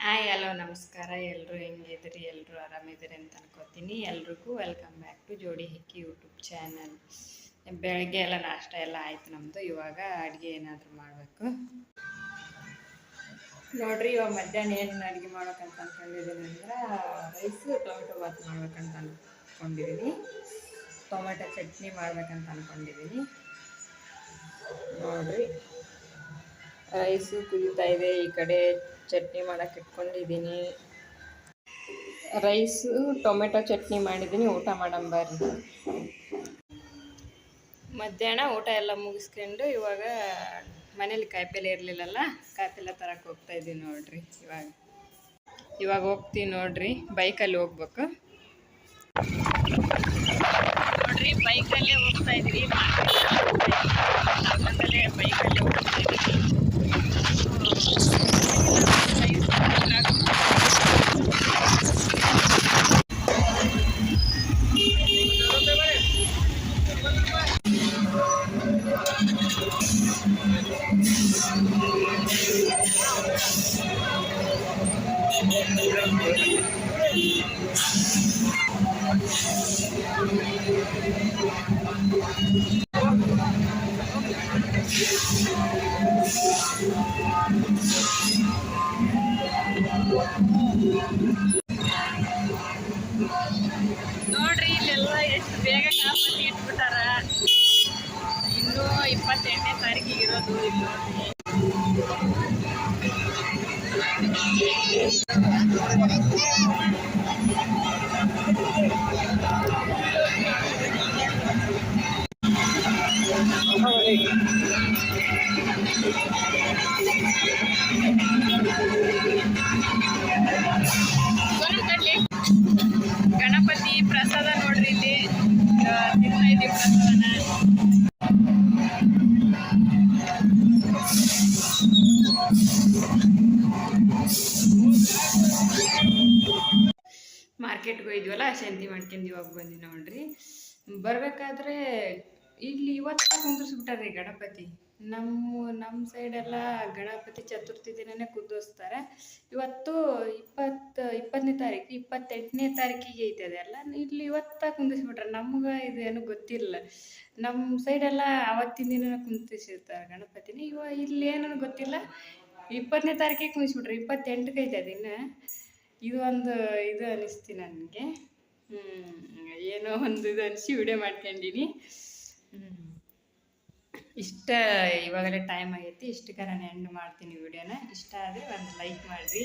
Hi hello ನಮಸ್ಕಾರ. ಎಲ್ಲರೂ ಹೆಂಗಿದ್ದೀರಿ? ಎಲ್ಲರೂ ಆರಾಮಿದ್ದೀರಿ ಅಂತ ಅನ್ಕೋತೀನಿ. ಎಲ್ರಿಗೂ ವೆಲ್ಕಮ್ ಬ್ಯಾಕ್ ಟು ಜೋಡಿ ಹಿಕ್ಕಿ ಯೂಟ್ಯೂಬ್ ಚಾನಲ್. ಬೆಳಗ್ಗೆ ಎಲ್ಲ ನಾಷ್ಟ ಎಲ್ಲ ಆಯ್ತು ನಮ್ಮದು. ಇವಾಗ ಅಡುಗೆ ಏನಾದರೂ ಮಾಡಬೇಕು ನೋಡ್ರಿ. ಇವಾಗ ಮಧ್ಯಾಹ್ನ ಏನು ಅಡುಗೆ ಮಾಡ್ಬೇಕಂತ ಅಂದ್ಕೊಂಡಿದ್ದೀನಿ ಅಂದ್ರೆ ರೈಸು ಟೊಮೆಟೊ ಬಾತ್ ಮಾಡ್ಬೇಕಂತ ಅಂದ್ಕೊಂಡಿದ್ದೀನಿ. ಟೊಮೆಟೊ ಚಟ್ನಿ ಮಾಡ್ಬೇಕಂತ ಅಂದ್ಕೊಂಡಿದ್ದೀನಿ. ನೋಡ್ರಿ, ರೈಸು ಕುದೀತಾ ಇದೆ, ಈ ಕಡೆ ಚಟ್ನಿ ಮಾಡಕ್ಕೆ ಇಟ್ಕೊಂಡಿದ್ದೀನಿ. ರೈಸು ಟೊಮೆಟೊ ಚಟ್ನಿ ಮಾಡಿದ್ದೀನಿ. ಊಟ ಮಾಡಂಬರ್ರಿ. ಮಧ್ಯಾಹ್ನ ಊಟ ಎಲ್ಲ ಮುಗಿಸ್ಕೊಂಡು ಇವಾಗ ಮನೇಲಿ ಕಾಯಿಪಲ್ಲೆ ಇರಲಿಲ್ಲಲ್ಲ, ಕಾಯಿಪಲ್ಲೆ ತರಕ್ಕೆ ಹೋಗ್ತಾ ಇದ್ದೀವಿ ನೋಡ್ರಿ. ಇವಾಗ ಹೋಗ್ತೀವಿ ನೋಡ್ರಿ, ಬೈಕಲ್ಲಿ ಹೋಗ್ಬೇಕು ನೋಡ್ರಿ. ಬೈಕಲ್ಲೇ ಹೋಗ್ತಾ ಇದ್ವಿ, ಬೈಕಲ್ಲೇ ಹೋಗ್ತಾ ಇದ್ವಿ. ನೋಡ್ರಿ, ಇಲ್ಲೆಲ್ಲ ಎಷ್ಟು ಬೇಗ ಕಾಪಲ್ಲಿ ಇಟ್ಬಿಟ್ಟಾರ. ಇನ್ನೂ 28ನೇ ತಾರೀಕಿಗೆ ಇರೋದು ಇಲ್ಲಿ ನೋಡ್ರಿ. ಗಣಪತಿ ಪ್ರಸಾದ ನೋಡ್ರಿ, ಇಲ್ಲಿ ತಿಂತಾ ಇದ್ದೀವಿ ಪ್ರಸಾದನ. ಮಾರ್ಕೆಟ್ಗೆ ಹೋಗಿದ್ವಲ್ಲ, ಶಾಂತಿ ಮಾಡ್ಕೊಂಡು ಇವಾಗ ಬಂದು ನೋಡ್ರಿ. ಬರಬೇಕಾದ್ರೆ ಇಲ್ಲಿ ಇವತ್ತು ಕುಂದಿಸ್ಬಿಟ್ಟಾರ್ರಿ ಗಣಪತಿ. ನಮ್ಮ ಸೈಡೆಲ್ಲ ಗಣಪತಿ ಚತುರ್ಥಿ ದಿನನೇ ಕುಂದಿಸ್ತಾರೆ. ಇವತ್ತು 20ನೇ ತಾರೀಕು, 28ನೇ ತಾರೀಕಿಗೆ ಐತೆ ಅದೆಲ್ಲ. ಇಲ್ಲಿ ಇವತ್ತ ಕುಂದಿಸ್ಬಿಟ್ರೆ ನಮ್ಗೆ ಇದೇನು ಗೊತ್ತಿಲ್ಲ. ನಮ್ಮ ಸೈಡೆಲ್ಲ ಆವತ್ತಿನ ದಿನ ಕುಂದಿಸಿರ್ತಾರೆ ಗಣಪತಿನ. ಇಲ್ಲಿ ಏನೋ ಗೊತ್ತಿಲ್ಲ, 20ನೇ ತಾರೀಕಿಗೆ ಕುಂದಿಸ್ಬಿಟ್ರೆ 28ಕ್ಕೆ ಐತೆ ಅದಿನ್ನು. ಇದು ಒಂದು ಇದು ಅನ್ನಿಸ್ತಿ ನನಗೆ. ಏನೋ ಒಂದು ಇದು ಅನಿಸಿ ವಿಡಿಯೋ ಮಾಡ್ಕೊಂಡಿನಿ. ಇಷ್ಟ ಇವಾಗಲೇ ಟೈಮ್ ಆಗೈತಿ. ಇಷ್ಟಕ್ಕೆ ನಾನು ಎಂಡ್ ಮಾಡ್ತೀನಿ ವಿಡಿಯೋನ. ಇಷ್ಟ ಆದರೆ ಒಂದು ಲೈಕ್ ಮಾಡಿರಿ.